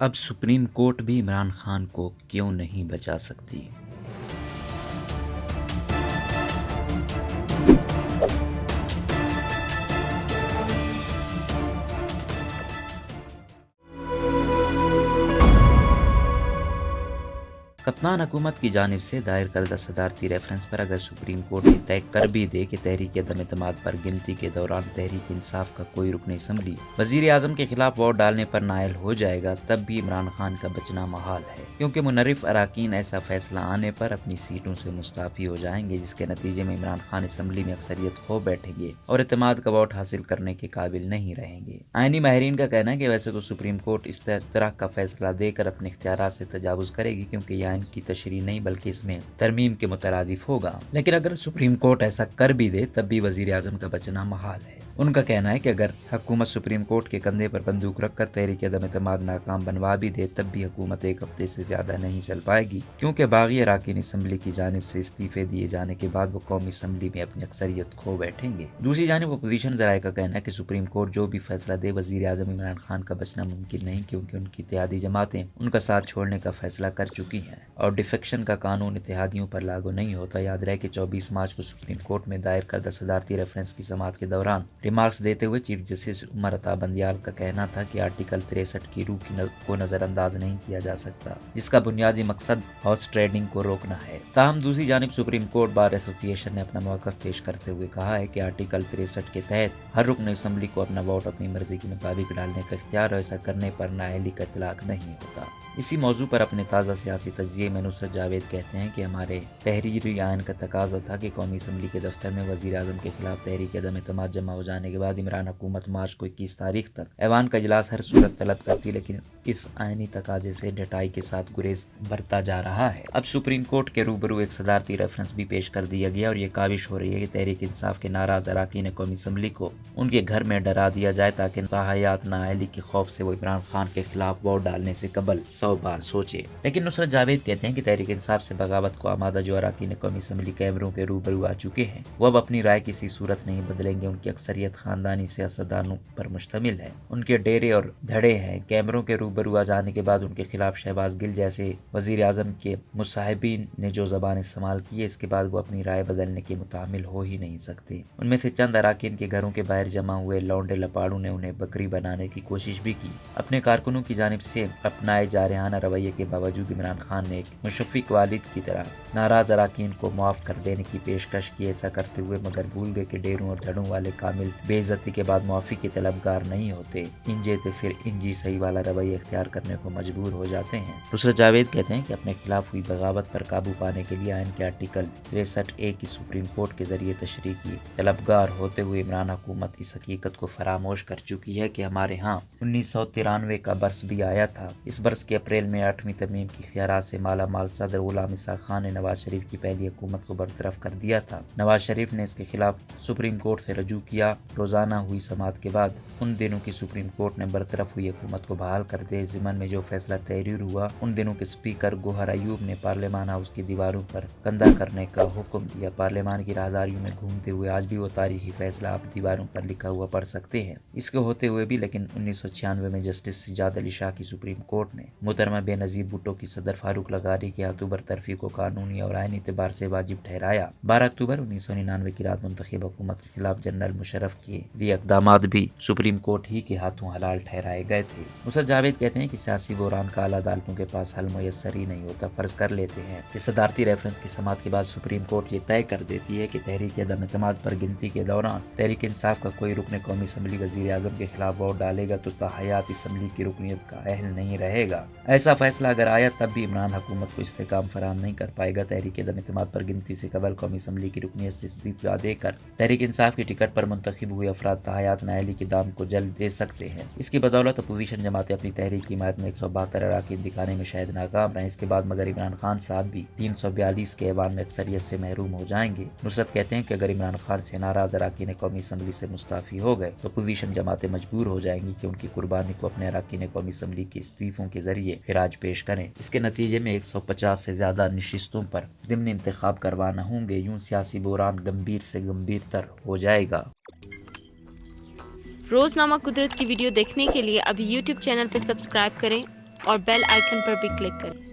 अब supreme court भी इमरान खान को क्यों नहीं बचा सकती। कप्तान हुकूमत की जानिब से दायर करदा सदारती रेफरेंस पर अगर सुप्रीम कोर्ट ये तय कर भी दे कि तहरीक अदम एतमाद पर गिनती के दौरान तहरीक इंसाफ का कोई रुकन असम्बली वजीर आजम के खिलाफ वोट डालने पर नायल हो जाएगा, तब भी इमरान खान का बचना महाल है, क्योंकि मुनर्रिफ अराकीन ऐसा फैसला आने पर अपनी सीटों से मुस्ताफी हो जाएंगे, जिसके नतीजे में इमरान खान असम्बली में अक्सरियत खो बैठेंगे और एतमाद का वोट हासिल करने के काबिल नहीं रहेंगे। आईनी माहिरीन का कहना है कि वैसे तो सुप्रीम कोर्ट इस तरह का फैसला देकर अपने इख्तियारात से तजावुज करेगी, क्योंकि यह आइन की तशरीह नहीं बल्कि इसमें तरमीम के मुतरादिफ होगा। लेकिन अगर सुप्रीम कोर्ट ऐसा कर भी दे तब भी वजीर आजम का बचना महाल है। उनका कहना है कि अगर हुकूमत सुप्रीम कोर्ट के कंधे पर बंदूक रखकर तहरीक अदम एतमाद नाकाम बनवा भी दे तब भी हुकूमत एक हफ्ते से ज्यादा नहीं चल पाएगी, क्योंकि बागी अराकीन असम्बली की जानिब से इस्तीफे दिए जाने के बाद वो कौमी असम्बली में अपनी अक्सरियत खो बैठेंगे। दूसरी जानिब अपोजिशन जराये का कहना है कि सुप्रीम कोर्ट जो भी फैसला दे वजीर आजम इमरान खान का बचना मुमकिन नहीं, क्योंकि उनकी इत्तेहादी जमातें उनका साथ छोड़ने का फैसला कर चुकी हैं और डिफेक्शन का कानून इत्तेहादियों पर लागू नहीं होता। याद रहे कि 24 मार्च को सुप्रीम कोर्ट में दायर करदा सदारती रेफरेंस की समाअत के दौरान रिमार्क्स देते हुए चीफ जस्टिस उमर अता बंदियाल का कहना था कि आर्टिकल 63 की रूह को नजरअंदाज नहीं किया जा सकता, जिसका बुनियादी मकसद हॉर्स ट्रेडिंग को रोकना है। ताहम दूसरी जानिब सुप्रीम कोर्ट बार एसोसिएशन ने अपना मौक़िफ़ पेश करते हुए कहा है कि आर्टिकल 63 के तहत हर रुकन असम्बली को अपना वोट अपनी मर्जी के मुताबिक डालने का इख्तियार, और ऐसा करने पर नाअहली का इतलाक नहीं होता। इसी मौजू पर अपने ताज़ा सियासी तज्ज़िये में नुसरत जावेद कहते हैं कि हमारे तहरीरी आयन का तकाजा था कि कौमी असम्बली के दफ्तर में वज़ीर आज़म के खिलाफ तहरीक अदम एतमाद जमा हो जाने के बाद इमरान हुकूमत मार्च को 21 तारीख तक ऐवान का इजलास हर सूरत तलब करती, लेकिन इस आयनी तकाजे से डटाई के साथ गुरेज बरता जा रहा है। अब सुप्रीम कोर्ट के रूबरू एक सदारती रेफरेंस भी पेश कर दिया गया और ये काविश हो रही है कि तहरीक इंसाफ के नाराज अराकीन कौमी असम्बली को उनके घर में डरा दिया जाए, ताकि ताहयात नाअहली के खौफ से वो इमरान खान के खिलाफ वोट डालने से कबल 100 बार सोचे। लेकिन नुसरत जावेद कहते हैं कि तहरीक इंसाफ से बगावत को आमादा जो अराकीन कौमी असम्बली कैमरों के रूबरू आ चुके हैं, वो अब अपनी राय किसी सूरत नहीं बदलेंगे। उनकी अक्सरियत खानदानी सियासतदानों पर मुश्तमिल है, उनके डेरे और धड़े हैं। कैमरों के रूबरू आ जाने के बाद उनके खिलाफ शहबाज गिल जैसे वजीर आजम के मुसाहिबीन ने जो जबान इस्तेमाल की है, इसके बाद वो अपनी राय बदलने के मुतामिल हो ही नहीं सकते। उनमें से चंद अराकीन के घरों के बाहर जमा हुए लौंडे लपाड़ू ने उन्हें बकरी बनाने की कोशिश भी की। अपने कारकुनों की जानिब से अपनाए जारहाना रवैये के बावजूद इमरान खान ने एक मुशफ़िक वालिद की तरह नाराज अराकीन को मुआफ कर देने की पेशकश की। ऐसा करते हुए मगर भूल गए कि डेरों और धड़ों वाले कामिल बेइज्जती के बाद मुआफ़ी के तलबगार नहीं होते, इंजे तो फिर इंजी सही वाला रवैया इख्तियार करने को मजबूर हो जाते हैं। नुसरत जावेद कहते हैं कि अपने खिलाफ हुई बगावत पर काबू पाने के लिए आयन के आर्टिकल 63A की सुप्रीम कोर्ट के जरिए तशरीह की तलबगार होते हुए इमरान हुकूमत इस हकीकत को फरामोश कर चुकी है कि हमारे यहाँ 1993 का बरस भी आया था। इस बरस के अप्रैल में 8वीं तरमीम की इख्तियारात से माला माल सदर गुलाम इसाक खान ने नवाज शरीफ की पहली हुकूमत को बरतरफ कर दिया था। नवाज शरीफ ने इसके खिलाफ सुप्रीम कोर्ट से रजू किया। रोजाना हुई समाअत के बाद उन दिनों की सुप्रीम कोर्ट ने बरतरफ हुई हुकूमत को बहाल कर दे ज़िमन में जो फैसला तहरीर हुआ, उन दिनों के स्पीकर गोहर अयूब ने पार्लियामान हाउस की दीवारों पर कंधा करने का हुक्म दिया। पार्लियामान की राहदारियों में घूमते हुए आज भी वो तारीखी फैसला आप दीवारों पर लिखा हुआ पढ़ सकते हैं। इसके होते हुए भी लेकिन 1996 में जस्टिस सिजाद अली शाह की सुप्रीम कोर्ट ने मुहतरमा बेनजीर भुट्टो की सदर फारूक लगारी के हाथों बरतरफी को कानूनी और आईनी एतबार से वाजिब ठहराया। 12 अक्टूबर 1999 की रात मुंतखब हुकूमत के खिलाफ जनरल मुशर्रफ के लिए इक़दामात भी सुप्रीम कोर्ट ही के हाथों हलाल ठहराए गए थे। नुसरत जावेद कहते हैं कि सियासी बहरान का आला अदालतों के पास हल मुयस्सर ही नहीं होता। फर्ज कर लेते हैं कि सदारती रेफरेंस की समाअत के बाद सुप्रीम कोर्ट ये तय कर देती है कि तहरीक अदम एतमाद पर गिनती के दौरान तहरीक इंसाफ का कोई रुकन कौमी असम्बली वज़ीर आज़म के खिलाफ वोट डालेगा तो ताहयात असम्बली की रुकनीत का अहल नहीं रहेगा। ऐसा फैसला अगर आया तब भी इमरान हुकूमत को इस्तेकाम फराहम नहीं कर पाएगा। तहरीक अदम एतमाद पर गिनती से कबल कौमी असम्बली की रुकनीत से इस्तीफा देकर तहरीक इंसाफ की टिकट पर मुंतखब हुए अफराद ताहयात नाअहली के दाम को जल्द दे सकते हैं। इसकी बदौलत अपोजिशन जमातें अपनी तहरीक की हिमायत में 172 अराकीन दिखाने में शायद नाकाम रहे। इसके बाद मगर इमरान खान साहब भी 342 के ऐवान में अक्सरियत से महरूम हो जाएंगे। नुसरत कहते हैं कि अगर इमरान खान से नाराज अराकीन कौमी असम्बली से मुस्ताफी हो गए तो अपोजिशन जमातें मजबूर हो जाएंगी कि उनकी कुर्बानी को अपने अराकीन कौमी असम्बली के इस्तीफों के जरिए खिराज पेश करें। इसके नतीजे में 150 से ज्यादा नशिस्तों पर ज़िम्नी इंतखाब करवाना होंगे। यूं सियासी बहरान गंभीर से गंभीरतर हो जाएगा। रोजनामा कुदरत की वीडियो देखने के लिए अभी YouTube चैनल पर सब्सक्राइब करें اور بیل آئکن پر بھی کلک کریں۔